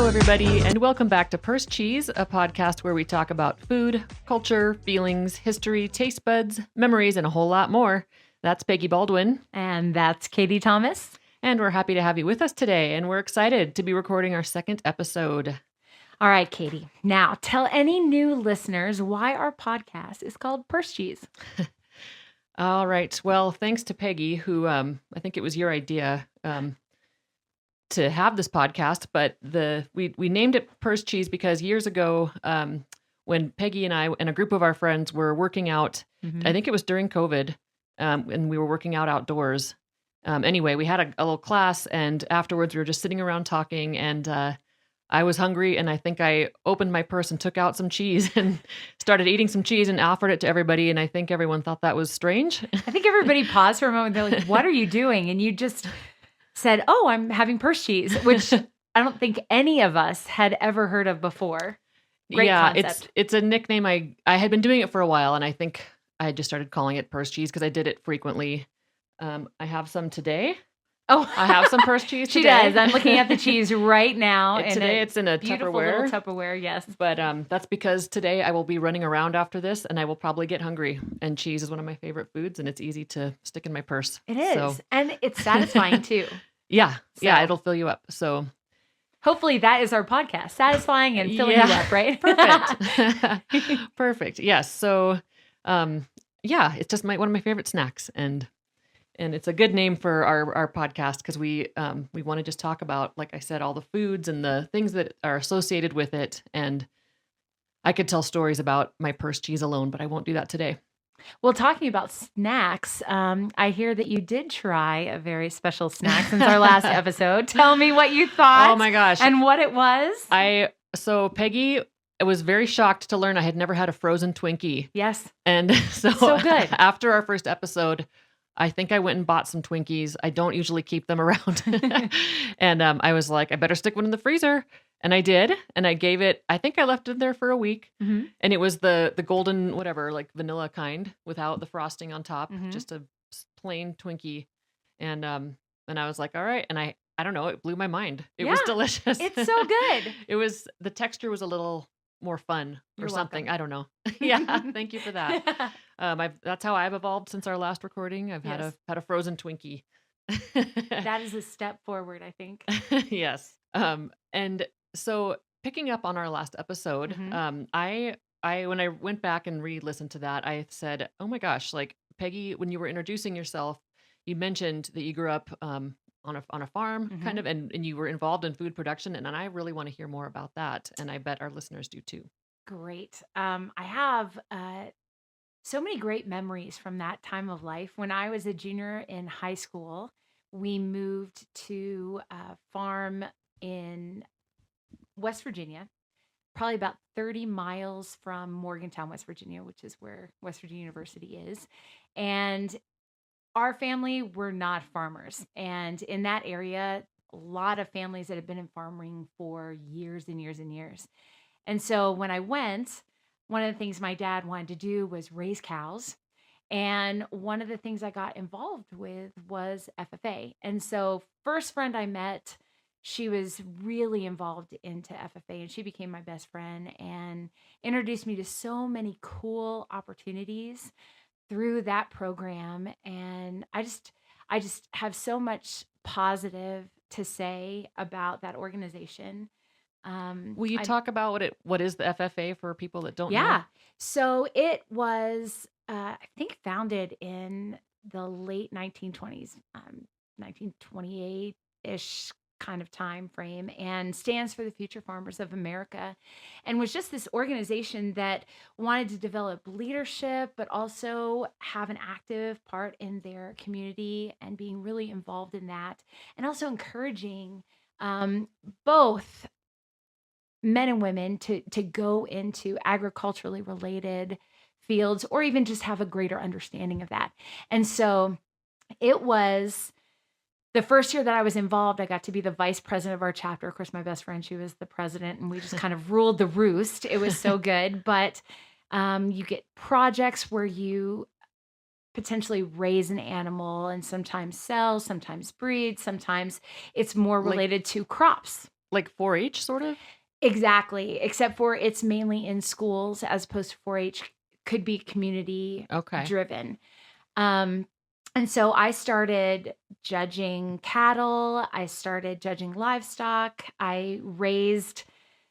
Hello, everybody, and welcome back to Purse Cheese, a podcast where we talk about food, culture, feelings, history, taste buds, memories, and a whole lot more. That's Peggy Baldwin. And that's Katie Thomas. And we're happy to have you with us today, and we're excited to be recording our second episode. All right, Katie. Now, tell any new listeners why our podcast is called Purse Cheese. All right. Well, thanks to Peggy, who I think it was your idea to have this podcast, but we named it Purse Cheese because years ago, when Peggy and I and a group of our friends were working out, I think it was during COVID, and we were working out outdoors. Anyway, we had a little class, and afterwards we were just sitting around talking, and I was hungry, and I think I opened my purse and took out some cheese and started eating some cheese and offered it to everybody, and I think everyone thought that was strange. I think everybody paused for a moment. They're like, what are you doing? And you just said, oh, I'm having purse cheese, which I don't think any of us had ever heard of before. Great concept. It's a nickname. I had been doing it for a while, and I think I just started calling it purse cheese because I did it frequently. I have some today. Oh, I have some purse cheese today. She does. I'm looking at the cheese right now. Today it's in a beautiful Tupperware. Little Tupperware, yes. But that's because today I will be running around after this, and I will probably get hungry. And cheese is one of my favorite foods, and it's easy to stick in my purse. It is. And it's satisfying too. Yeah. Yeah, it'll fill you up. So hopefully that is our podcast. Satisfying and filling you up, right? Perfect. Perfect. Yes. So it's just one of my favorite snacks. And it's a good name for our podcast because we want to just talk about, like I said, all the foods and the things that are associated with it. And I could tell stories about my purse cheese alone, but I won't do that today. Well, talking about snacks, I hear that you did try a very special snack since our last episode. Tell me what you thought. Oh my gosh. And what it was. So Peggy was very shocked to learn I had never had a frozen Twinkie. Yes. And so good. After our first episode, I think I went and bought some Twinkies. I don't usually keep them around. And I was like, I better stick one in the freezer. And I did. And I gave it, I think I left it there for a week. Mm-hmm. And it was the golden, whatever, like vanilla kind without the frosting on top, just a plain Twinkie. And I was like, all right. And I don't know, it blew my mind. It was delicious. It's so good. The texture was a little more fun or something. Welcome. I don't know. Yeah. Thank you for that. That's how I've evolved since our last recording. I've had a frozen Twinkie. That is a step forward, I think. Yes. And so picking up on our last episode, I when I went back and re-listened to that, I said, oh my gosh, like Peggy, when you were introducing yourself, you mentioned that you grew up on a farm kind of, and you were involved in food production. And I really want to hear more about that. And I bet our listeners do too. Great. I have so many great memories from that time of life. When I was a junior in high school, we moved to a farm in West Virginia, probably about 30 miles from Morgantown, West Virginia, which is where West Virginia University is. And our family were not farmers. And in that area, a lot of families that have been in farming for years and years and years. And so when I went, one of the things my dad wanted to do was raise cows. And one of the things I got involved with was FFA. And so first friend I met, she was really involved into FFA, and she became my best friend and introduced me to so many cool opportunities through that program. And I just have so much positive to say about that organization. Will you talk about what is the FFA for people that don't know? Yeah. So it was, I think, founded in the late 1920s, 1928-ish kind of time frame, and stands for the Future Farmers of America, and was just this organization that wanted to develop leadership, but also have an active part in their community and being really involved in that, and also encouraging both men and women to go into agriculturally related fields, or even just have a greater understanding of that. And so it was the first year that I was involved, I got to be the vice president of our chapter. Of course, my best friend, she was the president, and we just kind of ruled the roost. It was so good. But you get projects where you potentially raise an animal and sometimes sell, sometimes breed, sometimes it's more related to crops. Like 4-H sort of? Exactly, except for it's mainly in schools as opposed to 4-H could be community Okay. driven. Um, and so I started judging cattle, I started judging livestock, I raised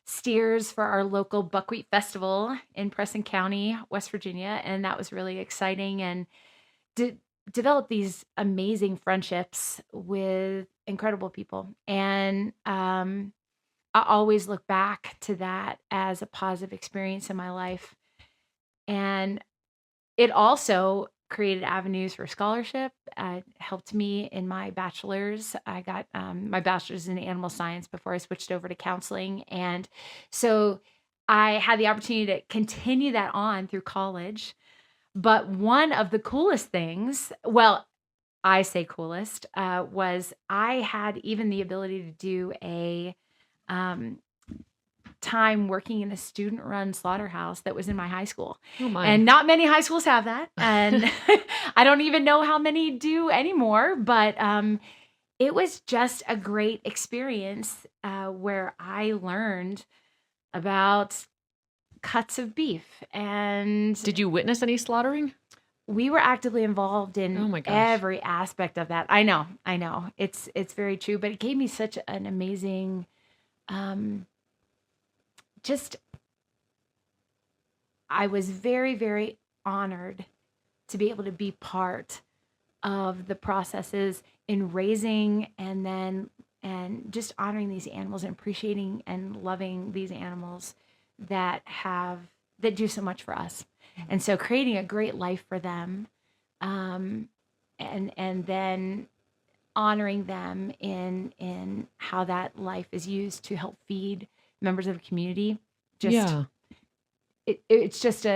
steers for our local buckwheat festival in Preston County, West Virginia, and that was really exciting and de- developed these amazing friendships with incredible people. And I always look back to that as a positive experience in my life. And it also created avenues for scholarship, helped me in my bachelor's. I got my bachelor's in animal science before I switched over to counseling. And so I had the opportunity to continue that on through college. But one of the coolest things, well, I say coolest, was I had even the ability to do a um, time working in a student-run slaughterhouse that was in my high school. Oh my. And not many high schools have that. And I don't even know how many do anymore, but it was just a great experience where I learned about cuts of beef. And Did you witness any slaughtering? we were actively involved Oh in my gosh. every aspect of that. I know, I know. It's very true, but it gave me such an amazing um just I was very, very honored to be able to be part of the processes in raising and just honoring these animals and appreciating and loving these animals that do so much for us. And so creating a great life for them, um, and then honoring them in how that life is used to help feed members of the community. Just Yeah. it's just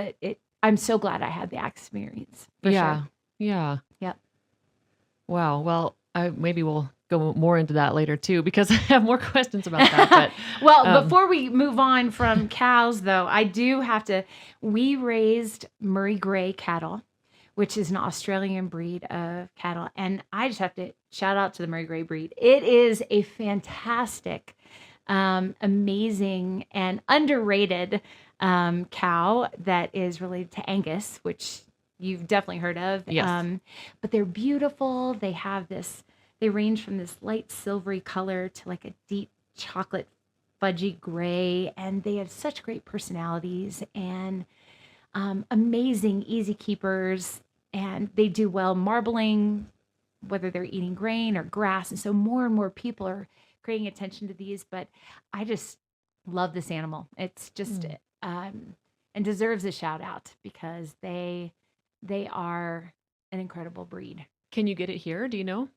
I'm so glad I had the experience for sure. Yeah. Yeah. Yep. Wow. Well, maybe we'll go more into that later too, because I have more questions about that. But Well, before we move on from cows, though, I do have to. We raised Murray Grey cattle, which is an Australian breed of cattle, and I just have to shout out to the Murray Grey breed. It is a fantastic, amazing, and underrated cow that is related to Angus, which you've definitely heard of. yes. But they're beautiful. They have this. They range from this light silvery color to like a deep chocolate fudgy gray, and they have such great personalities and amazing easy keepers, and they do well marbling, whether they're eating grain or grass. And so more and more people are creating attention to these, but I just love this animal. It's just and deserves a shout out because they are an incredible breed. Can you get it here? Do you know?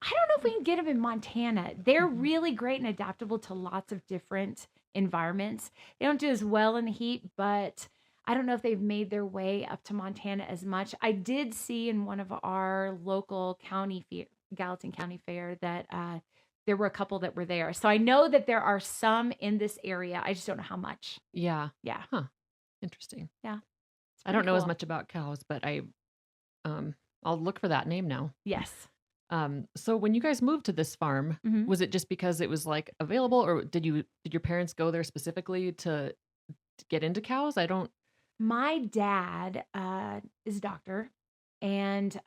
I don't know if we can get them in Montana. They're really great and adaptable to lots of different environments. They don't do as well in the heat, but I don't know if they've made their way up to Montana as much. I did see in one of our local county fair, Gallatin County Fair, that there were a couple that were there. So I know that there are some in this area. I just don't know how much. Yeah. Yeah. Huh. Interesting. Yeah. It's I pretty don't know as cool. much about cows, but I'll look for that name now. Yes. So when you guys moved to this farm, Mhm. was it just because it was like available, or did your parents go there specifically to get into cows? I don't. My dad is a doctor, and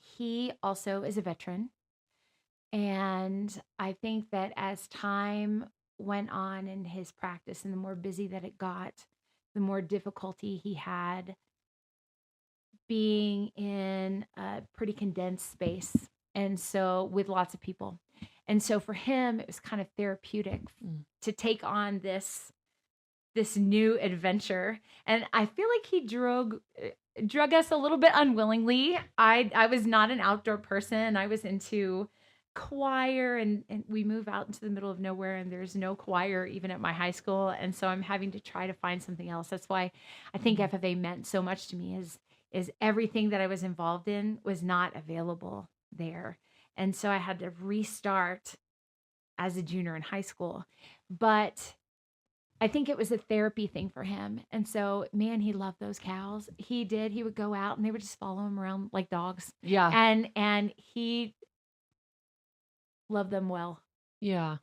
he also is a veteran. And I think that as time went on in his practice and the more busy that it got, the more difficulty he had being in a pretty condensed space. And so, with lots of people. And so, for him, it was kind of therapeutic Mm. to take on this new adventure. And I feel like he drug us a little bit unwillingly. I was not an outdoor person. I was into choir, and we move out into the middle of nowhere, and there's no choir even at my high school. And so I'm having to try to find something else. That's why I think FFA meant so much to me is everything that I was involved in was not available there. And so I had to restart as a junior in high school. But I think it was a therapy thing for him. And so, man, he loved those cows. He did. He would go out and they would just follow him around like dogs. Yeah. And he loved them well. Yeah.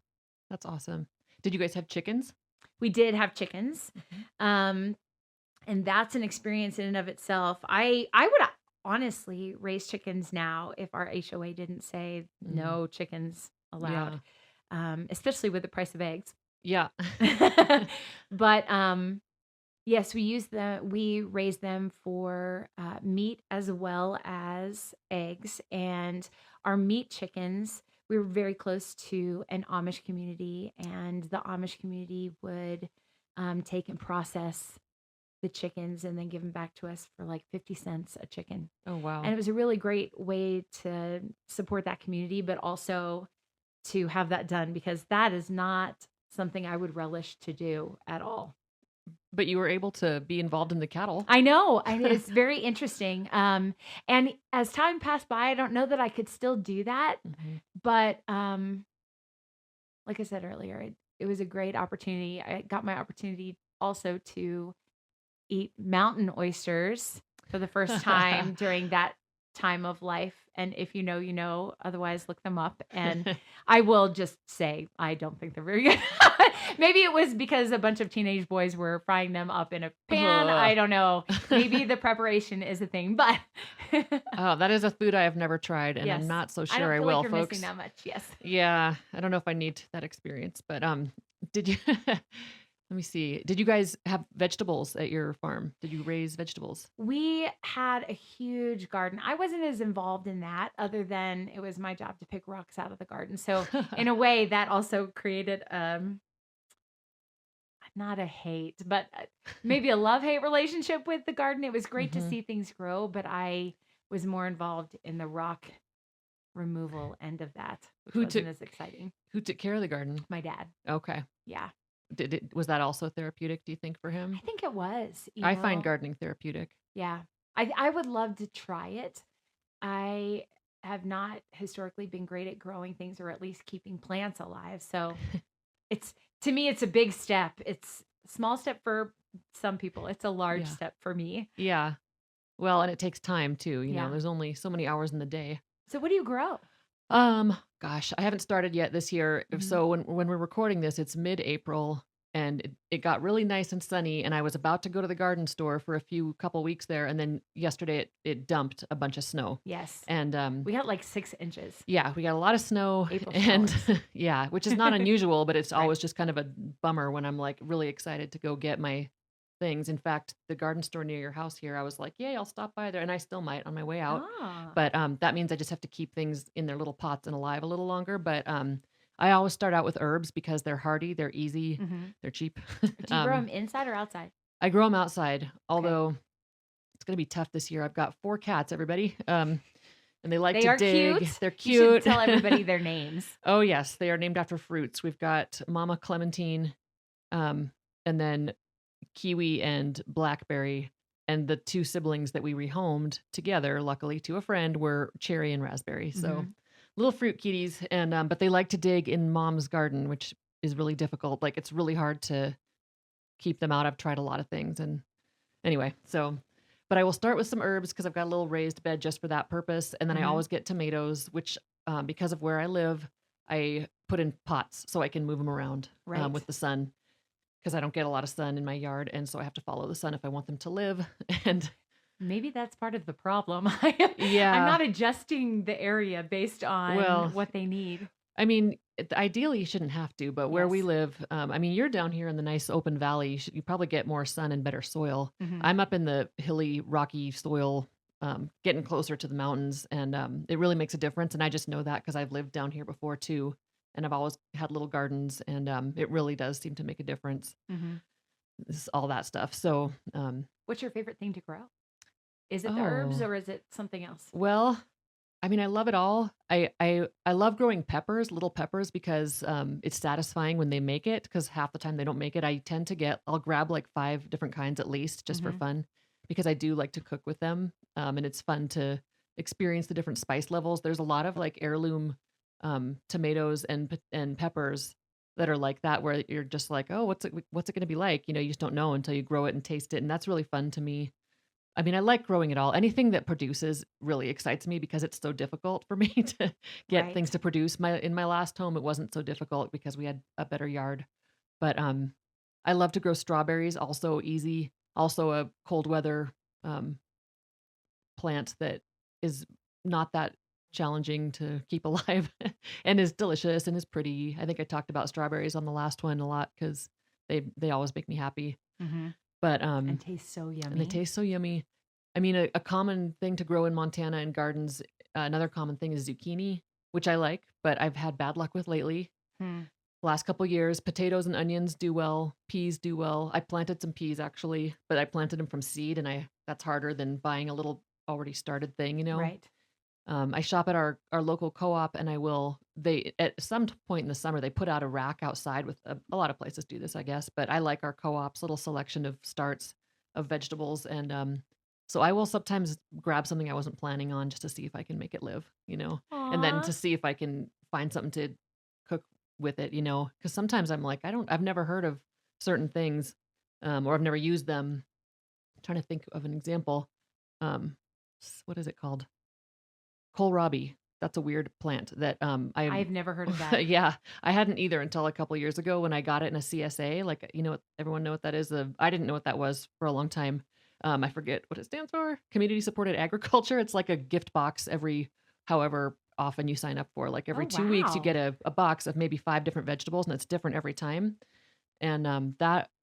That's awesome. Did you guys have chickens? We did have chickens. Mhm. Um, and that's an experience in and of itself. I would honestly raise chickens now if our HOA didn't say Mm. no chickens allowed, Yeah. especially with the price of eggs. Yeah. But yes, we raise them for meat as well as eggs. And our meat chickens, we were very close to an Amish community, and the Amish community would take and process the chickens and then give them back to us for like 50 cents a chicken. Oh, And wow. it was a really great way to support that community, but also to have that done because that is not something I would relish to do at all. But you were able to be involved in the cattle. I know, and it's very interesting. And as time passed by, I don't know that I could still do that, Mhm. but like I said earlier, it was a great opportunity. I got my opportunity also to eat mountain oysters for the first time during that time of life. And if you know, you know. Otherwise, look them up. And I will just say, I don't think they're very good. Maybe it was because a bunch of teenage boys were frying them up in a pan. Ugh. I don't know. Maybe the preparation is a thing, but Oh, that is a food I have never tried, and I'm yes, not so I sure don't I feel like will, you're missing folks. that much. Yes. Yeah, I don't know if I need that experience, but did you let me see. Did you guys have vegetables at your farm? Did you raise vegetables? We had a huge garden. I wasn't as involved in that other than it was my job to pick rocks out of the garden. So in a way that also created not a hate, but maybe a love-hate relationship with the garden. It was great to Mhm. see things grow, but I was more involved in the rock removal end of that, which Who took wasn't as exciting. who took care of the garden? My dad. Okay. Yeah. Was that also therapeutic, do you think, for him? I think it was, I find gardening therapeutic. Yeah. I would love to try it. I have not historically been great at growing things or at least keeping plants alive. So it's to me, it's a big step. It's a small step for some people. It's a large Yeah. step for me. Yeah. Well, and it takes time too, Yeah. there's only so many hours in the day. So what do you grow? Gosh, I haven't started yet this year. Hmm. So when we're recording this, it's mid-April and it got really nice and sunny and I was about to go to the garden store for a few couple weeks there and then yesterday it dumped a bunch of snow. Yes. And We got like 6 inches. yeah, we got a lot of snow April and showers. yeah, which is not unusual, but it's Right. always just kind of a bummer when I'm like really excited to go get my things. In fact, the garden store near your house here, I was like, "Yay, I'll stop by there," and I still might on my way out. Ah. But that means I just have to keep things in their little pots and alive a little longer. But I always start out with herbs because they're hardy, they're easy, Hmm. they're cheap. Do you grow them inside or outside? I grow them outside, Okay. although it's gonna be tough this year. I've got 4 cats, everybody, and they like They to are dig. cute. They're You should cute. tell everybody their names. Oh yes, they are named after fruits. We've got Mama Clementine, um, and then kiwi and blackberry, and the 2 siblings that we rehomed together, luckily to a friend, were cherry and raspberry. So Hmm. little fruit kitties, and but they like to dig in mom's garden, which is really difficult. Like it's really hard to keep them out. I've tried a lot of things, and anyway, so. But I will start with some herbs because I've got a little raised bed just for that purpose, and then I Hmm. always get tomatoes, which because of where I live, I put in pots so I can move them around Right. with the sun because I don't get a lot of sun in my yard, and so I have to follow the sun if I want them to live. And Maybe that's part of the problem. I'm yeah, not adjusting the area based on well, what they need. I mean, ideally you shouldn't have to, but where we Yes. live, I mean, you're down here in the nice open valley. You probably get more sun and better soil. Hmm. I'm up in the hilly, rocky soil, getting closer to the mountains, and it really makes a difference. And I just know that because I've lived down here before too, and I've always had little gardens, and it really does seem to make a difference. Hmm. All that stuff. So, What's your favorite thing to grow? Is it the herbs oh, or is it something else? well, I mean, I love it all. I love growing peppers, little peppers, because it's satisfying when they make it. Because half the time they don't make it. I'll grab like 5 different kinds at least just for Hmm. fun, because I do like to cook with them, and it's fun to experience the different spice levels. There's a lot of like heirloom tomatoes and and peppers that are like that, where you're just like, oh, what's it going to be like? You just don't know until you grow it and taste it, and that's really fun to me. I mean, I like growing it all. Anything that produces really excites me because it's so difficult for me to get things Right. to produce. In my last home, it wasn't so difficult because we had a better yard. But I love to grow strawberries, also easy, also a cold weather um plant that is not that challenging to keep alive and is delicious and is pretty. I think I talked about strawberries on the last one a lot cuz they always make me happy. Hmm. But And tastes so and they yummy. taste so yummy. I mean, a common thing to grow in Montana in gardens, another common thing is zucchini, which I like, but I've had bad luck with lately. Hmm. Last couple years, potatoes and onions do well, peas do well. I planted some peas actually, but I planted them from seed and I that's harder than buying a little already started thing, you know. Right. I shop at our local co-op, and I will. They at some point in the summer they put out a rack outside with a lot of places do this, I guess. But I like our co-op's little selection of starts of vegetables, and so I will sometimes grab something I wasn't planning on just to see if I can make it live, you know, and then Aw. to see if I can find something to cook with it, you know, because sometimes I'm like I've never heard of certain things, or I've never used them. I'm trying to think of an example. What is it called? Kohlrabi. That's a weird plant that, I'm I've never heard of that. yeah, I hadn't either until a couple years ago when I got it in a CSA, like, you know what everyone know what that is? I didn't know what that was for a long time. I forget what it stands for. Community supported agriculture. It's like a gift box every however often you sign up for. Like Oh, every 2 weeks, you wow. get a box of maybe 5 different vegetables, and it's different every time. And,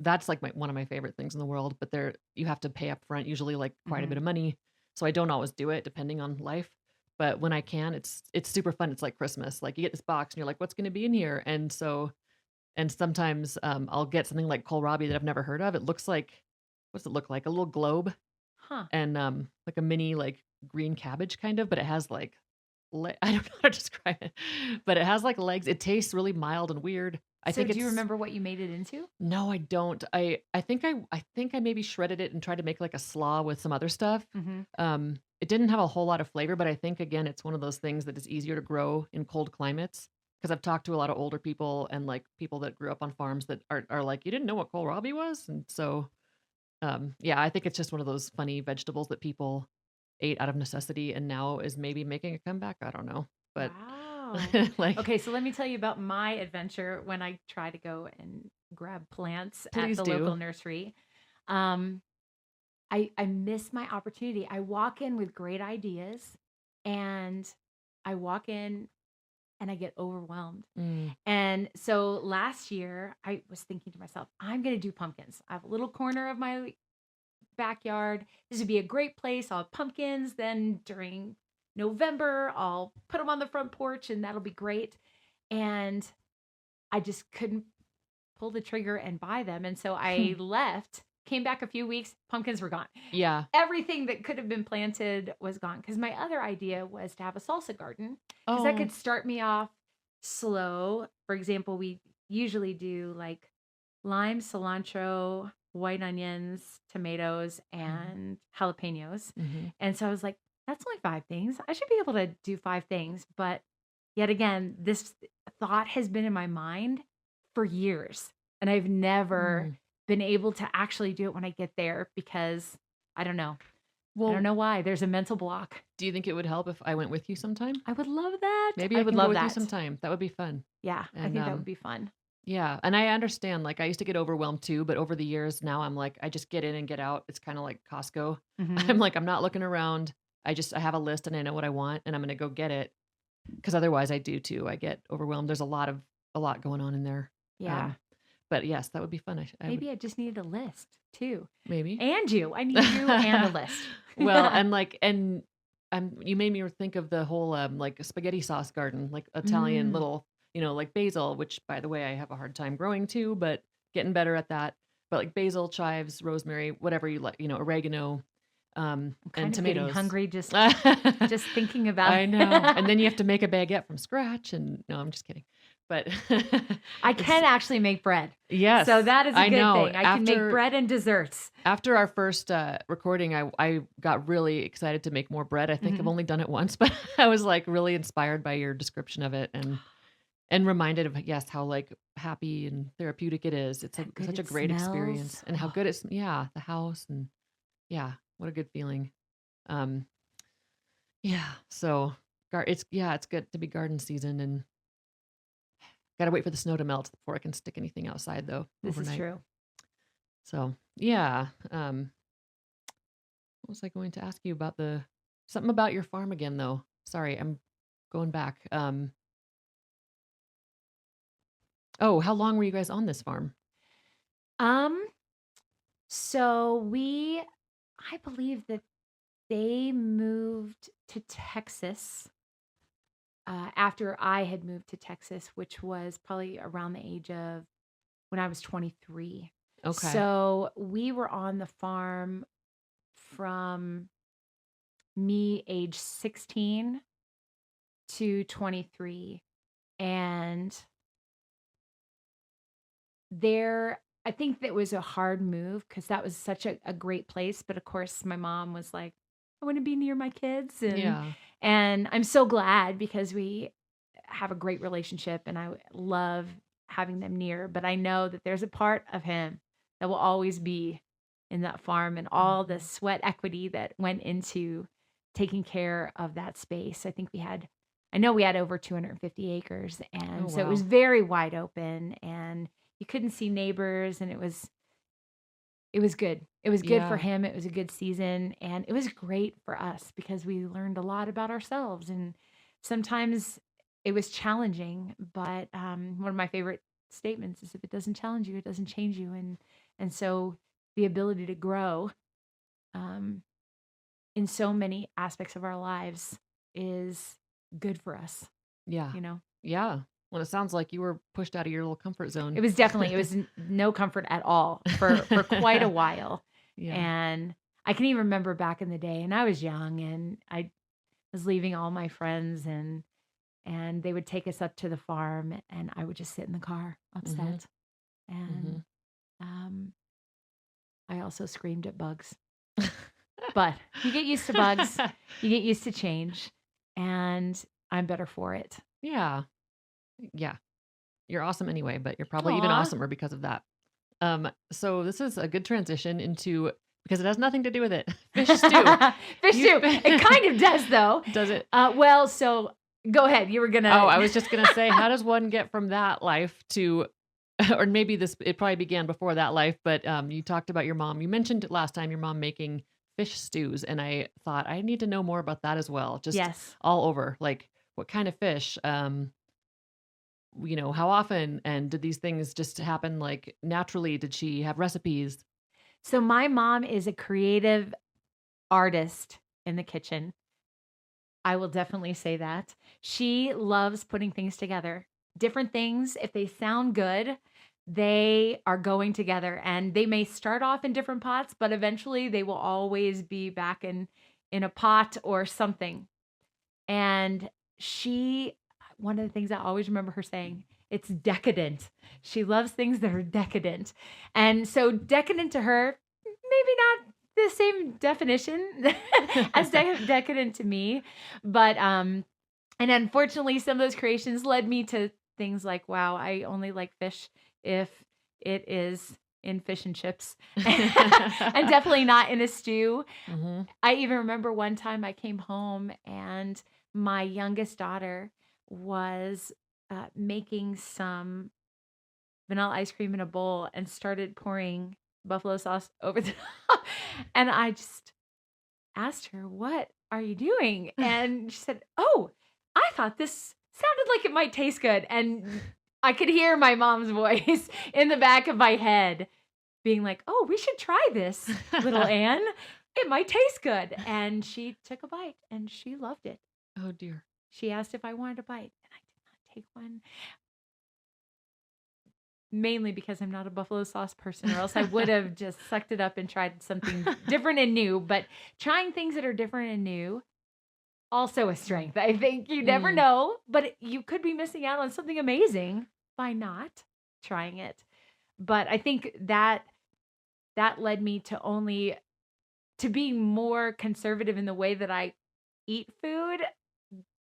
that's like one of my favorite things in the world, but you have to pay up front, usually, like, quite a Hmm. bit of money, so I don't always do it depending on life, but when I can, it's super fun, it's like Christmas, like, you get this box and you're like, "What's gonna be in here?" And sometimes, I'll get something like kohlrabi that I've never heard of. It looks like what's it look like? A little globe Huh. and, like a mini, like, green cabbage kind of, but it has, like, I don't know how to describe it, but it has, like, legs. It tastes really mild and weird. I So think do you it's remember what you made it into? no, I don't. I think I maybe shredded it and tried to make like a slaw with some other stuff. Hmm. It didn't have a whole lot of flavor, but I think again it's one of those things that is easier to grow in cold climates. Because I've talked to a lot of older people and like people that grew up on farms that are like, you didn't know what kohlrabi was, and so yeah, I think it's just one of those funny vegetables that people ate out of necessity and now is maybe making a comeback. I don't know, but Wow. like, Okay, so let me tell you about my adventure when I try to go and grab plants at please the do. local nursery. Um, I miss my opportunity. I walk in with great ideas and I walk in and I get overwhelmed. Mm, And so last year, I was thinking to myself, I'm going to do pumpkins. I have a little corner of my backyard. This would be a great place. I'll have pumpkins. Then during November, I'll put them on the front porch and that'll be great. And I just couldn't pull the trigger and buy them. And so I left, came back a few weeks, pumpkins were gone. yeah. Everything that could have been planted was gone. Because my other idea was to have a salsa garden, because that Oh. could start me off slow. For example, we usually do like lime, cilantro, white onions, tomatoes, Mhm. and jalapenos. Mhm. And so I was like, that's only 5 things. I should be able to do 5 things. But yet again, this thought has been in my mind for years. And I've never Mm. been able to actually do it when I get there because I don't know. I don't Well, know why. There's a mental block. do you think it would help if I went with you sometime? I would love that. Maybe I I would can go go with with you that. sometime. That would be fun. Yeah, I And think that would be fun. yeah, and I understand. Like I used to get overwhelmed too, but over the years now I'm like I just get in and get out. It's kind of like Costco. I'm Hmm. like I'm not looking around. I have a list and I know what I want and I'm going to go get it because otherwise I do too. I get overwhelmed. There's a lot going on in there. Yeah. Um but yes, that would be fun. I would Maybe I just needed a list too. maybe. And you. I need you and a list. Well, you made me think of the whole, like, spaghetti sauce garden, like, Italian Mm. little, like, basil, which, by the way, I have a hard time growing too, but getting better at that. But, like, basil, chives, rosemary, whatever you like, oregano, I'm and kind of getting tomatoes. hungry just thinking about I know, and it. then you have to make a baguette from scratch, and no, I'm just kidding. But I it's can actually make bread. So yes, that is a I good know. thing. I can make bread and desserts. After our first, recording, I got really excited to make more bread. I think I've Mhm. only done it once, but I was, like, really inspired by your description of it and reminded of, yes, how, like, happy and therapeutic it is. It's How good such a it great smells. experience and how Oh, good it's yeah, the house and yeah. What a good feeling. Um, yeah. So it's good to be garden season, and gotta wait for the snow to melt before I can stick anything outside though This is overnight. true. So yeah. What was I going to ask you about something about your farm again though? Sorry, I'm going back. Oh, how long were you guys on this farm? Um, so I believe that they moved to Texas after I had moved to Texas, which was probably around the age of when I was 23. Okay. So we were on the farm from me age 16 to 23. And I think that was a hard move because that was such a great place. But of course, my mom was like, I want to be near my kids. Yeah. And I'm so glad because we have a great relationship and I love having them near. But I know that there's a part of him that will always be in that farm and all the Mhm. sweat equity that went into taking care of that space. I know we had over 250 acres. Oh And so it was wow. very wide open and you couldn't see neighbors and it was good. It was good for Yeah. him. It was a good season and it was great for us because we learned a lot about ourselves and sometimes it was challenging, but one of my favorite statements is if it doesn't challenge you, it doesn't change you and so the ability to grow um, in so many aspects of our lives is good for us, Yeah. you know. Yeah. Well, it sounds like you were pushed out of your little comfort zone. It was no comfort at all for quite a while. Yeah. And I can even remember back in the day and I was young and I was leaving all my friends and they would take us up to the farm and I would just sit in the car Mhm. upset. And Mhm. um I also screamed at bugs. But you get used to bugs, you get used to change, and I'm better for it. Yeah. Yeah. You're awesome anyway, but you're probably even Aw. awesomer because of that. So this is a good transition into because it has nothing to do with it. Fish stew. Fish You stew. It kind of does, though. does it? Well, so go ahead. You were Oh, gonna. I was just gonna say, how does one get from that life to, or maybe it probably began before that life, but you talked about your mom. You mentioned last time your mom making fish stews, and I thought I need to know more about that as well. Just Yes. all over, like what kind of fish, how often, and did these things just happen like naturally? Did she have recipes? So my mom is a creative artist in the kitchen. I will definitely say that. She loves putting things together. Different things, if they sound good, they are going together and they may start off in different pots, but eventually they will always be back in a pot or something. And she one of the things I always remember her saying, it's decadent. She loves things that are decadent. And so decadent to her, maybe not the same definition as decadent to me, but and unfortunately some of those creations led me to things like, wow, I only like fish if it is in fish and chips and definitely not in a stew. Hmm. I even remember one time I came home and my youngest daughter was making some vanilla ice cream in a bowl and started pouring buffalo sauce over the top. And I just asked her, "What are you doing?" And she said, "Oh, I thought this sounded like it might taste good." And I could hear my mom's voice in the back of my head being like, "Oh, we should try this, little Anne. It might taste good." And she took a bite and she loved it. Oh dear. She asked if I wanted a bite, and I did not take one, mainly because I'm not a buffalo sauce person, or else I would have just sucked it up and tried something different and new. But trying things that are different and new, also a strength. I think you never Mm, know, but you could be missing out on something amazing by not trying it. But I think that led me to being more conservative in the way that I eat food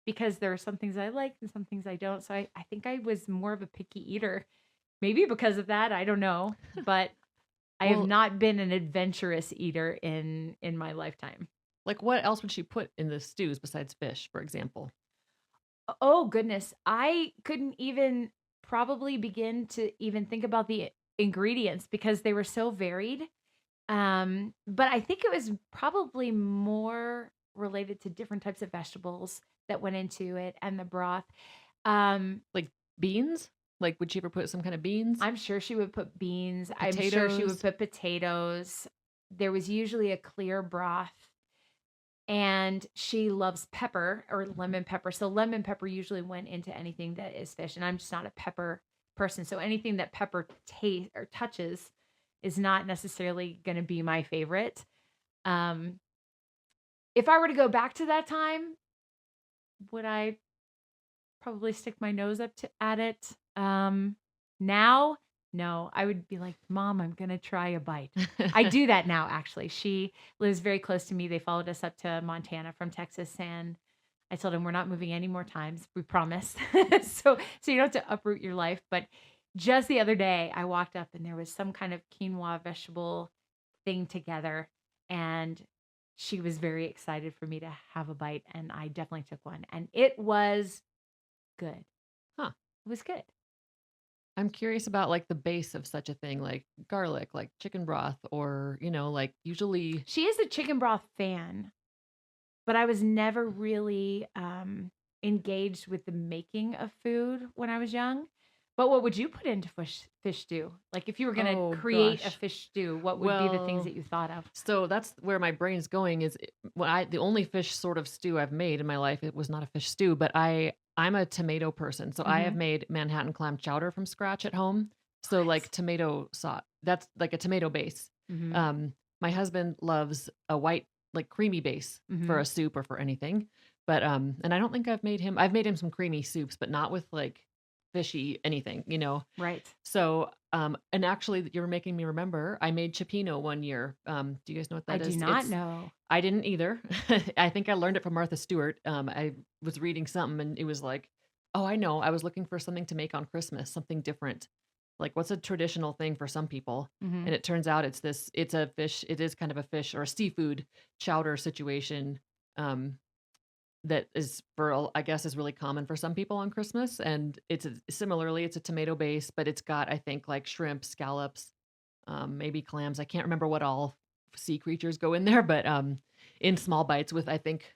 because there are some things I like and some things I don't. So I think I was more of a picky eater. Maybe because of that, I don't know. But I have Well, not been an adventurous eater in my lifetime. like what else would she put in the stews besides fish, for example? Oh goodness, I couldn't even probably begin to even think about the ingredients because they were so varied. But I think it was probably more related to different types of vegetables that went into it and the broth. Um, Like beans? Like would she ever put some kind of beans? I'm sure she would put beans. I'm sure she would Potatoes? put potatoes. There was usually a clear broth. And she loves pepper or lemon pepper. So lemon pepper usually went into anything that is fish. And I'm just not a pepper person. So anything that pepper taste or touches is not necessarily going to be my favorite. Um, if I were to go back to that time, would I probably stick my nose up at it? Now, no, I would be like, Mom, I'm going to try a bite. I do that now, actually. She lives very close to me. They followed us up to Montana from Texas. And I told him, we're not moving any more times. We promise. So you don't have to uproot your life. But just the other day, I walked up and there was some kind of quinoa vegetable thing together. And she was very excited for me to have a bite. And I definitely took one. And it was good. Huh. It was good. I'm curious about like the base of such a thing, like garlic, like chicken broth, or, like usually. She is a chicken broth fan, but I was never really engaged with the making of food when I was young. But what would you put into fish stew? Like if you were going to Oh create a gosh. fish stew, what would be the things Well, that you thought of? so that's where my brain's going is the only fish sort of stew I've made in my life, it was not a fish stew, but I'm a tomato person. So I have Hmm. made Manhattan clam chowder from scratch at home. So like Nice. tomato sauce, that's like a tomato base. Hmm. Um, my husband loves a white, like creamy base for Hmm. a soup or for anything. But and I don't think I've made him some creamy soups, but not with like fishy anything. Right. So, and actually, you're making me remember. I made cioppino one year. Do you guys know what I that do is? not know. I didn't either. I think I learned it from Martha Stewart. I was reading something, and it was like, oh, I know. I was looking for something to make on Christmas, something different. Like, what's a traditional thing for some people? Hmm. And it turns out it's this. It's a fish. It is kind of a fish or a seafood chowder situation. Um, that is I guess is really common for some people on Christmas. And similarly, it's a tomato base, but it's got, I think, like shrimp, scallops, maybe clams. I can't remember what all sea creatures go in there, but in small bites with, I think,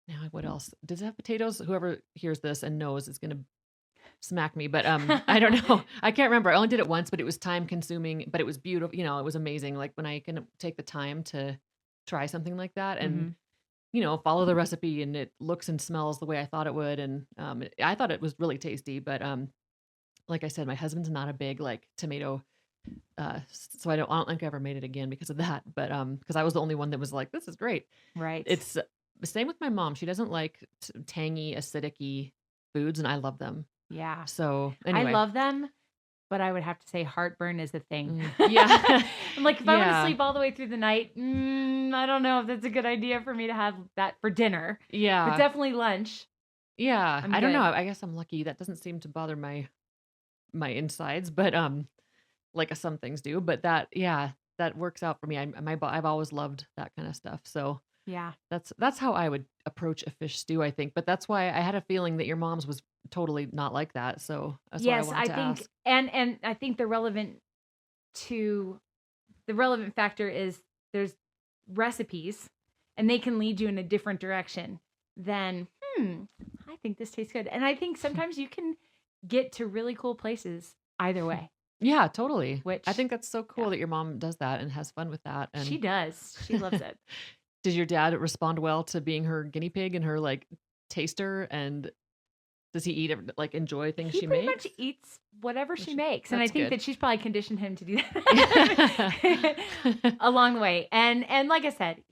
now what else? Does it have potatoes? Whoever hears this and knows is gonna smack me, but I don't know. I can't remember. I only did it once, but it was time consuming, but it was beautiful. It was amazing. Like when I can take the time to try something like that and Hmm. follow the recipe and it looks and smells the way I thought it would. And I thought it was really tasty, but like I said, my husband's not a big like tomato, so I don't think I ever made it again because of that. But because I was the only one that was like, this is great. Right. It's the same with my mom. She doesn't like tangy, acidic foods, and I love them. Yeah. So I anyway, love them, but I would have to say heartburn is a thing. yeah, I'm like, if I were to yeah, sleep all the way through the night, I don't know if that's a good idea for me to have that for dinner, but yeah, definitely lunch. yeah. I'm I don't know. good. I guess I'm lucky. That doesn't seem to bother my insides, but like some things do. But yeah, that works out for me. I've always loved that kind of stuff. So Yeah. that's how I would approach a fish stew, I think. But that's why I had a feeling that your mom's was totally not like that. So that's why I Yes, wanted I to think, ask. and I think to the relevant factor is there's recipes, and they can lead you in a different direction than I think this tastes good, and I think sometimes you can get to really cool places either way. Yeah, totally. I Which, think that's so yeah, cool that your mom does that and has fun with that. she And does. She loves it. does your dad respond well to being her guinea pig and her like taster? And does he like enjoy things He she pretty much makes? eats whatever she Which- makes, and I That's think good. that she's probably conditioned him to do Yeah. that along the way. And like I said,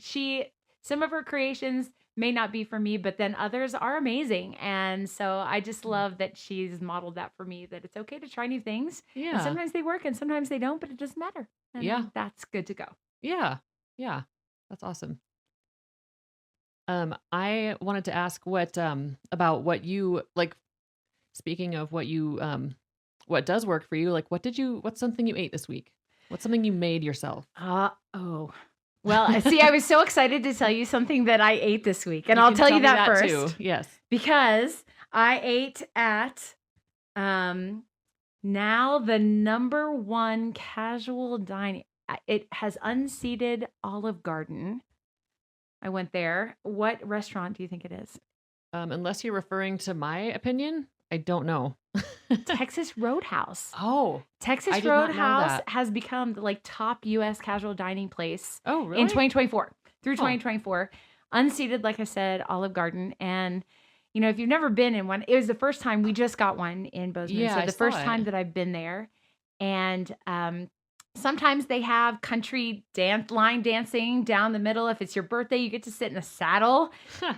some of her creations may not be for me, but then others are amazing. And so I just love that she's modeled that for me, that it's okay to try new things. And Yeah. sometimes they work and sometimes they don't, but it doesn't matter. Yeah. And that's good to go. Yeah. Yeah. That's awesome. I wanted to ask about what you like, speaking of what does work for you, like what's something you ate this week? What's something you made yourself? Oh. Well, see, I was so excited to tell you something that I ate this week, and You I'll can tell tell you me that that too. first Yes. because I ate at um now the number one casual dining. It has unseated Olive Garden. I went there. What restaurant do you think it is? Unless you're referring to my opinion, I don't know. Texas Roadhouse. Oh, I Texas did not know Roadhouse that. has become the like top US casual dining place Oh, in really? 2024 through Huh. 2024. Unseated, like I said, Olive Garden. And, if you've never been in one, it was the first time we just got one in Bozeman. Yeah, So I the first saw it. time that I've been there. And sometimes they have country line dancing down the middle. If it's your birthday, you get to sit in a saddle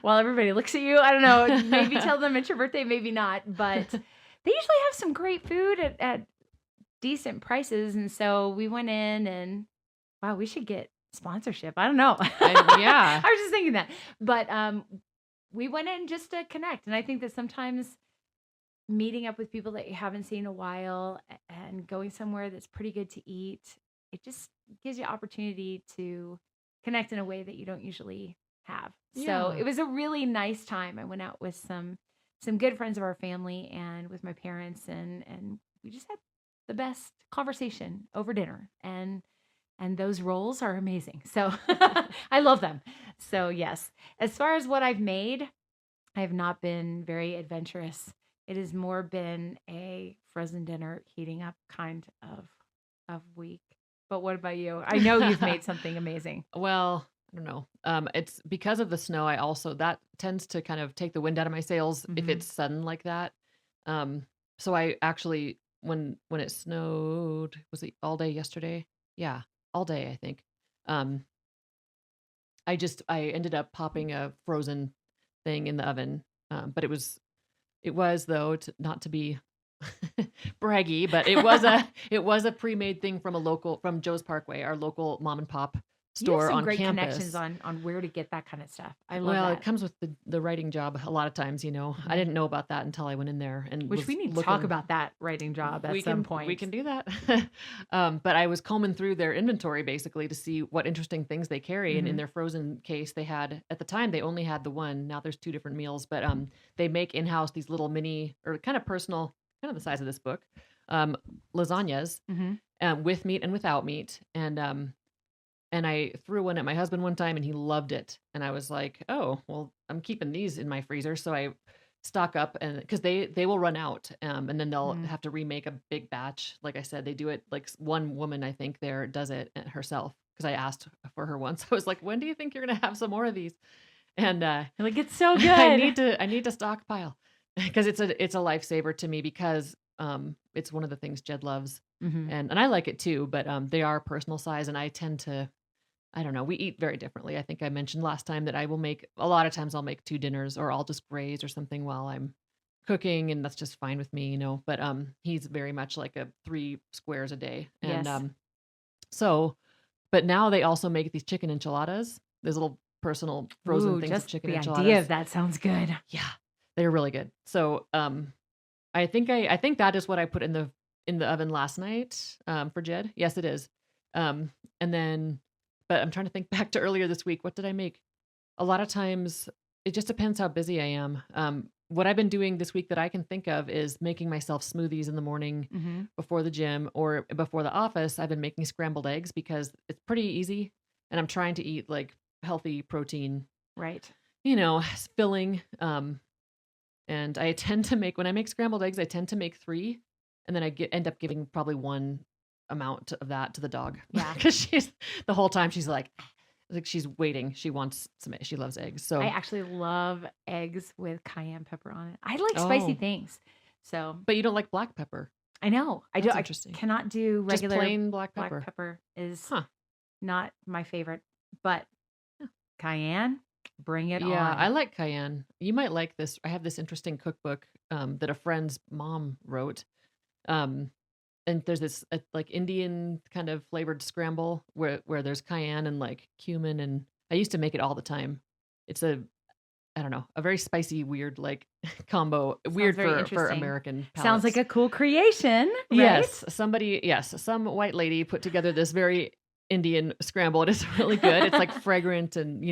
while everybody looks at you. I don't know. Maybe tell them it's your birthday, maybe not. But they usually have some great food at decent prices. And so we went in and wow, we should get sponsorship. I don't know. Yeah. I was just thinking that. But we went in just to connect. And I think that sometimes meeting up with people that you haven't seen in a while and going somewhere that's pretty good to eat, it just gives you opportunity to connect in a way that you don't usually have. So Yeah. it was a really nice time. I went out with some good friends of our family and with my parents and we just had the best conversation over dinner and those rolls are amazing. So I love them. So yes, as far as what I've made, I have not been very adventurous. It has more been a frozen dinner heating up kind of week. But what about you? I know you've made something amazing. Well, I don't know. It's because of the snow. I also that tends to kind of take the wind out of my sails if Mhm. it's sudden like that. Um, so I actually when it snowed, was it all day yesterday? Yeah, all day I think. Um, I ended up popping a frozen thing in the oven. But it was though not to be braggy, but it was a pre-made thing from from Joe's Parkway, our local mom and pop You have store some on great connections campus. on where to get that kind of stuff. I love Well, it that. comes with the writing job a lot of times, I Mhm. didn't know about that until I went in there and Which we was need to talk looking. about that writing job at We some can point. do that. But I was combing through their inventory basically to see what interesting things they carry. And in Mhm. their frozen case, they had at the time they only had the one. Now there's two different meals, but they make in house these little mini or kind of personal, kind of the size of this book, um, lasagnas Mhm. with meat and without meat. And I threw one at my husband one time and he loved it. And I was like, oh, well, I'm keeping these in my freezer. So I stock up and because they will run out. And then they'll Mm. have to remake a big batch. Like I said, they do it like one woman, I think, there does it herself. Because I asked for her once. I was like, when do you think you're gonna have some more of these? And You're like, it's so I good. need to stockpile because it's a lifesaver to me because it's one of the things Jed loves. Mhm. And I like it too, but they are personal size and I tend to I don't know. We eat very differently. I think I mentioned last time that I will make a lot of times I'll make two dinners or I'll just graze or something while I'm cooking and that's just fine with me. But he's very much like a 3 squares a day. And Yes. so but now they also make these chicken enchiladas, those little personal frozen Ooh, things of just chicken the idea of enchiladas. that sounds good. Yeah. They're really good. So I think that is what I put in the oven last night for Jed. Yes, it is. And then but I'm trying to think back to earlier this week. What did I make? A lot of times it just depends how busy I am. What I've been doing this week that I can think of is making myself smoothies in the morning Mhm. before the gym or before the office. I've been making scrambled eggs because it's pretty easy and I'm trying to eat like healthy protein, Right. filling. And I tend to make when I make scrambled eggs, I tend to make 3, and then end up giving probably 1 amount of that to the dog Yeah. because she's the whole time she's like she's waiting. She wants some. She loves eggs. I So, actually love eggs with cayenne pepper on it. I like spicy oh, things. So but you don't like black pepper. I know. I do. That's I interesting. cannot do Just regular plain black black pepper. pepper is Huh. not my favorite, but cayenne, bring it Yeah, I on. like cayenne. You might like this. I have this interesting cookbook that a friend's mom wrote. Um, and there's this like Indian kind of flavored scramble where there's cayenne and like cumin and I used to make it all the time. It's a I don't know, a very spicy, weird like combo. Sounds Weird very for interesting. American Sounds like palates. a cool creation, right? Yes, some white lady put together this very Indian scramble. It is really good. It's like fragrant and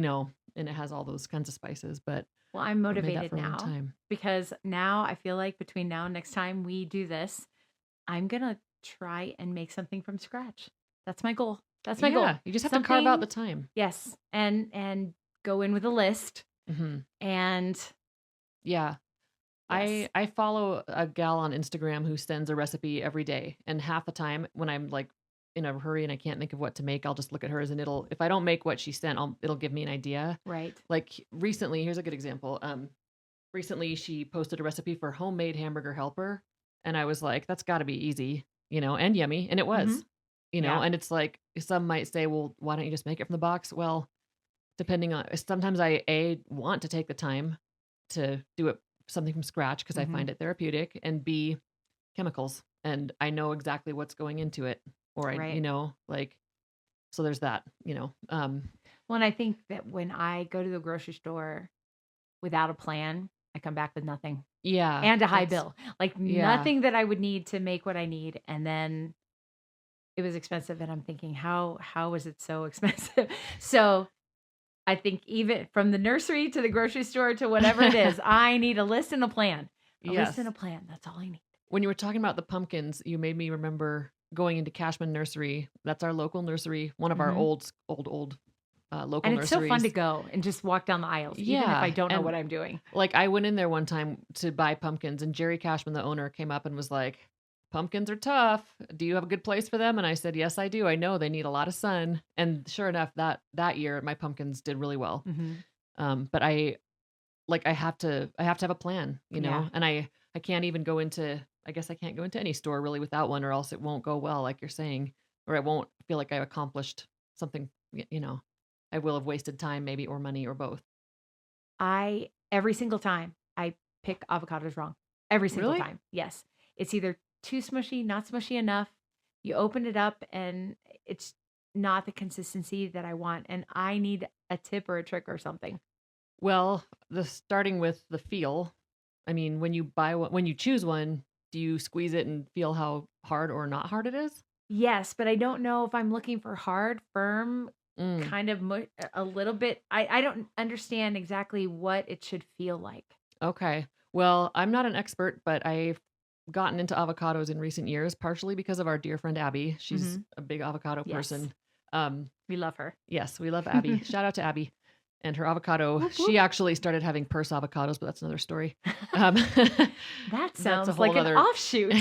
and it has all those kinds of spices. But Well, I'm I made that motivated for a long now time. because now I feel like between now and next time we do this, I'm gonna try and make something from scratch. That's my goal. That's my goal. Yeah, you just have to carve out the Something, time. yes, and go in with a list Hmm. and Yeah. yes. I follow a gal on Instagram who sends a recipe every day, and half the time when I'm like in a hurry and I can't think of what to make, I'll just look at hers and it'll if I don't make what she sent, it'll give me an idea. Right. Like recently, here's a good example. Recently she posted a recipe for homemade hamburger helper, and I was like, that's got to be easy, and yummy, and it Mhm. was, Yeah. and it's like some might say, well, why don't you just make it from the box? Well, depending on sometimes I want to take the time to do it something from scratch because I Mhm. find it therapeutic, and B, chemicals, and I know exactly what's going into it, or Right. like so there's that, Well, and I think that when I go to the grocery store without a plan, I come back with nothing yeah, and a high that's bill. Like yeah, nothing that I would need to make what I need, and then it was expensive, and I'm thinking, how is it so expensive? So I think even from the nursery to the grocery store to whatever it is, I need a list and a plan. A list and yes. a plan. That's all I need. When you were talking about the pumpkins, you made me remember going into Cashman Nursery. That's our local nursery, one of our Mhm. old local And it's so fun to nurseries. go and just walk down the aisles, even if I Yeah, don't know and what I'm doing. like I went in there one time to buy pumpkins, and Jerry Cashman, the owner, came up and was like, "Pumpkins are tough. Do you have a good place for them?" And I said, "Yes, I do. I know they need a lot of sun." And sure enough, that year my pumpkins did really well. Mhm. But I have to have a plan, Yeah. and I can't even go into I guess I can't go into any store really without one, or else it won't go well, like you're saying, or I won't feel like I've accomplished something. I will have wasted time, maybe, or money, or both. I every single time I pick avocados wrong. Every single Really? time. Yes. It's either too smushy, not smushy enough. You open it up and it's not the consistency that I want, and I need a tip or a trick or something. Well, the starting with the feel. I mean, when you buy one, when you choose one, do you squeeze it and feel how hard or not hard it is? Yes, but I don't know if I'm looking for hard, firm, Mm, kind of a little bit. I don't understand exactly what it should feel like. okay. Well, I'm not an expert, but I've gotten into avocados in recent years, partially because of our dear friend Abby. She's Mhm. a big avocado Yes. person. Um, We love her. yes, we love Abby. Shout out to Abby and her avocado. Whoop She whoop. actually started having purse avocados, but that's another story. Um, That that's a sounds whole like an other. offshoot.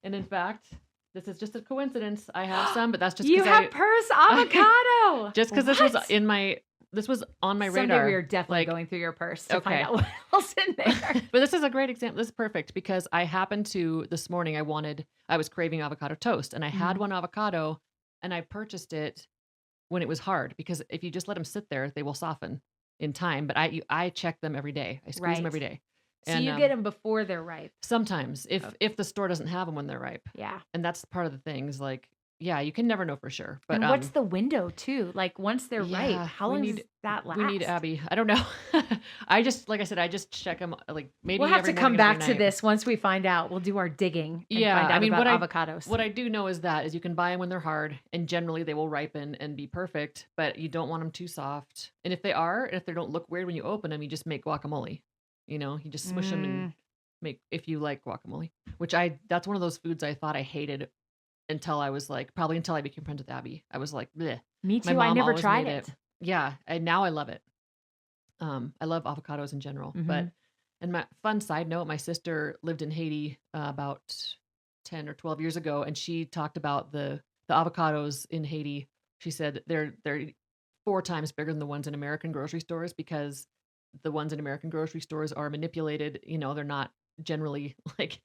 And in fact, this is just a coincidence. I have some, but that's just You because have purse avocado. just because What? this was on my Someday we are radar. definitely Like, going through your purse to find okay. out what else in there. But this is a great example. This is perfect because I happened to this morning I was craving avocado toast, and I had Mhm. one avocado, and I purchased it when it was hard, because if you just let them sit there, they will soften in time. But I check them every day. I squeeze them Right. every day. So And you get them before they're ripe. sometimes Oh, if the store doesn't have them when they're ripe. yeah. And that's part of the thing is like, yeah, you can never know for sure. But And what's the window too? Like once they're ripe, yeah, how long does that we need last? Abby. I don't know. I just like I said, I just check them like We'll maybe have every to come morning and every back to night. this once we find out. We'll do our digging and Yeah, find I out mean about avocados. what I do know is you can buy them when they're hard, and generally they will ripen and be perfect, but you don't want them too soft. And if they don't look weird when you open them, you just make guacamole. You just smush them and Mm, make if you like guacamole, which that's one of those foods I thought I hated until I was like probably until I became friends with Abby. I was like, bleh. me My too. I mom never always tried made it. it. Yeah, and now I love it. I love avocados in general, Hmm. but and my fun side note, my sister lived in Haiti about 10 or 12 years ago, and she talked about the avocados in Haiti. She said they're 4 times bigger than the ones in American grocery stores because the ones in American grocery stores are manipulated. They're not generally like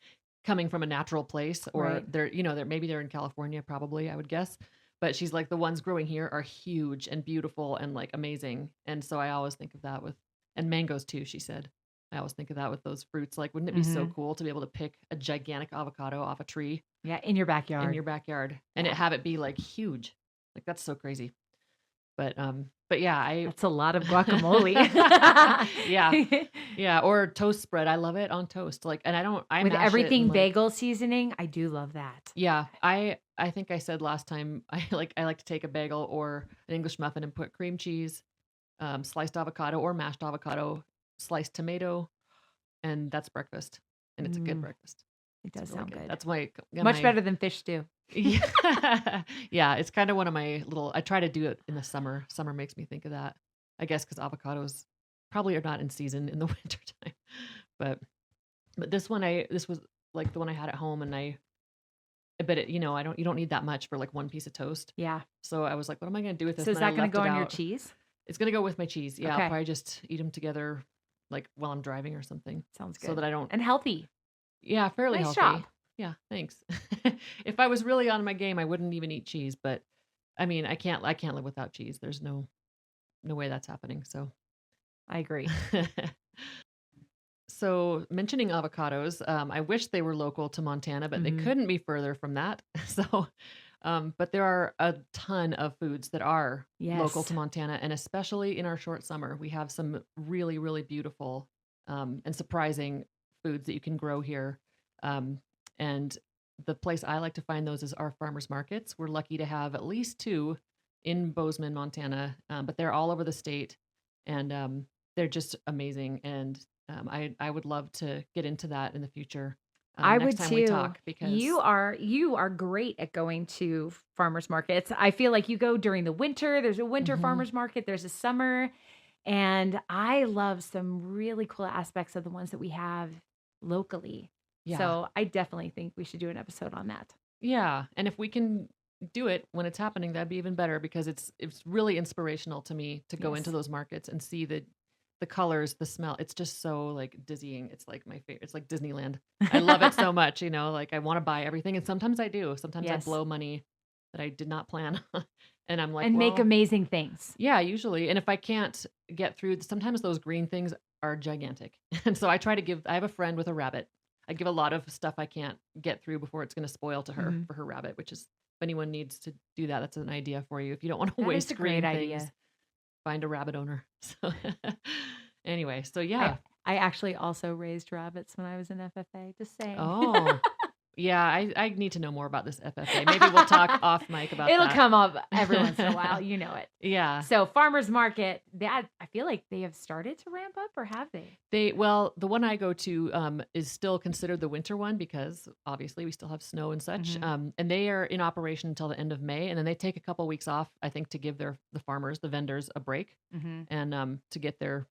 coming from a natural place, or Right. they're in California, probably, I would guess. But she's like, the ones growing here are huge and beautiful and like amazing. And so I always think of that and mangoes too, she said. I always think of that with those fruits. Like, wouldn't it be so Hmm. cool to be able to pick a gigantic avocado off a tree Yeah, in your in backyard. your backyard and Yeah. have it be like huge? Like, that's so crazy. But But yeah, I That's a lot of guacamole. yeah. Yeah, or toast spread. I love it on toast. Like, and I With mash it and everything like, bagel seasoning, I do love that. yeah, I think I said last time I like to take a bagel or an English muffin and put cream cheese, sliced avocado or mashed avocado, sliced tomato, and that's breakfast. And it's a good Mm, breakfast. it It's does really sound good. good. That's my yeah, Much my better than fish stew. yeah. Yeah, it's kind of one of my little I try to do it in the summer. Summer makes me think of that. I guess cuz avocados probably are not in season in the winter time. But this was like the one I had at home and but it, I don't you don't need that much for like one piece of toast. Yeah. So I was like, what am I going to do with this? So And is then I that gonna left go it on your out. cheese? It's going to go with my cheese. Yeah, I'll Okay. probably just eat them together like while I'm driving or something Sounds so good. that I don't. And healthy. Yeah, fairly Nice healthy. job. Yeah, thanks. If I was really on my game, I wouldn't even eat cheese, but I mean, I can't live without cheese. There's no way that's happening. So I agree. So mentioning avocados, I wish they were local to Montana, but they Mhm. couldn't be further from that. So, but there are a ton of foods that are local Yes. to Montana, and especially in our short summer, we have some really, really beautiful and surprising foods that you can grow here. Um, and the place I like to find those is our farmers markets. We're lucky to have at least two in Bozeman, Montana, but they're all over the state, and they're just amazing. And I would love to get into that in the future I next would time we too. talk because You are great at going to farmers markets. I feel like you go during the winter. There's a winter Mhm. farmers market, there's a summer, and I love some really cool aspects of the ones that we have locally. Yeah, So, I definitely think we should do an episode on that. yeah, and if we can do it when it's happening, that'd be even better because it's really inspirational to me to go into Yes. those markets and see the colors, the smell. It's just so like dizzying. It's like my favorite. It's like Disneyland. I love it so much. Like I want to buy everything, and sometimes I do. Sometimes I Yes. blow money that I did not plan, on. And I'm like, And make well, amazing things. yeah, usually. And if I can't get through, sometimes those green things are gigantic. And so I have a friend with a rabbit. I give a lot of stuff I can't get through before it's going to spoil to her Mhm. for her rabbit, which is, if anyone needs to do that, that's an idea for you. If you don't want to That is a waste great green things, idea. find a rabbit owner. So, anyway, so I yeah. I actually also raised rabbits when I was in FFA, just saying. Oh, yeah. I need to know more about this FFA. Maybe we'll talk off mic about It'll that. come up every once in a while, you know it. Yeah. So farmers market, that I feel like they have started to ramp up, or have they? Well, the one I go to is still considered the winter one because obviously we still have snow and such. Mhm. And they are in operation until the end of May, and then they take a couple weeks off, I think, to give the farmers, the vendors, a break Mhm. and to get their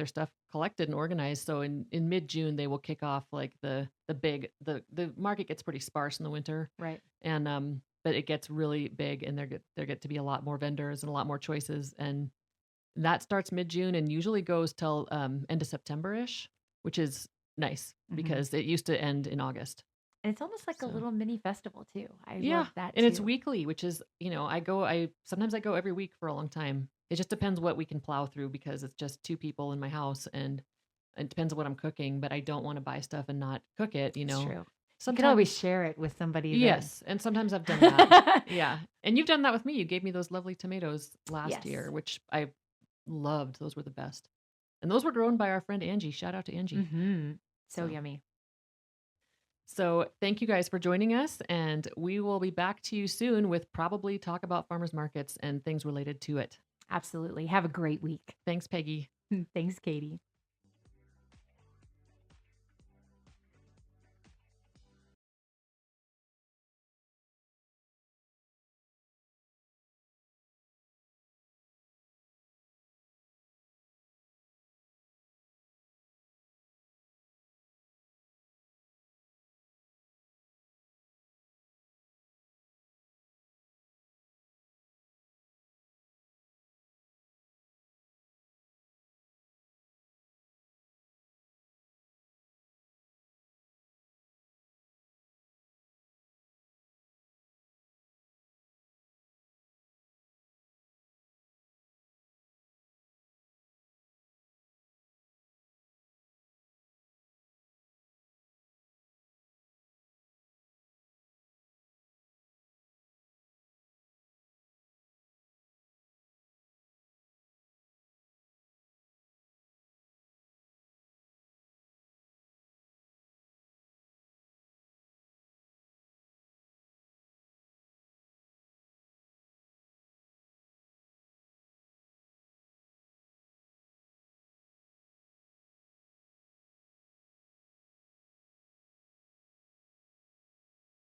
stuff collected and organized. So in mid June they will kick off like the big the market gets pretty sparse in the winter, Right. and but it gets really big, and there get to be a lot more vendors and a lot more choices, and that starts mid-June and usually goes till, end of September-ish, which is nice Mhm. because it used to end in August. And it's almost like a So, little mini festival too. I yeah, love that and it's too. weekly, which is, I sometimes I go every week for a long time. It just depends what we can plow through because it's just 2 people in my house, and it depends on what I'm cooking, but I don't wanna buy stuff and not cook it. It's true. You could always Sometimes share it with somebody that yes, and sometimes I've done that. Yeah, and you've done that with me. You gave me those lovely tomatoes last Yes. year, which I loved. Those were the best. And those were grown by our friend Angie. Shout out to Angie. Mhm. So So, yummy. so thank you guys for joining us, and we will be back to you soon with probably talk about farmers markets and things related to it. Absolutely. Have a great week. Thanks, Peggy. Thanks, Katie.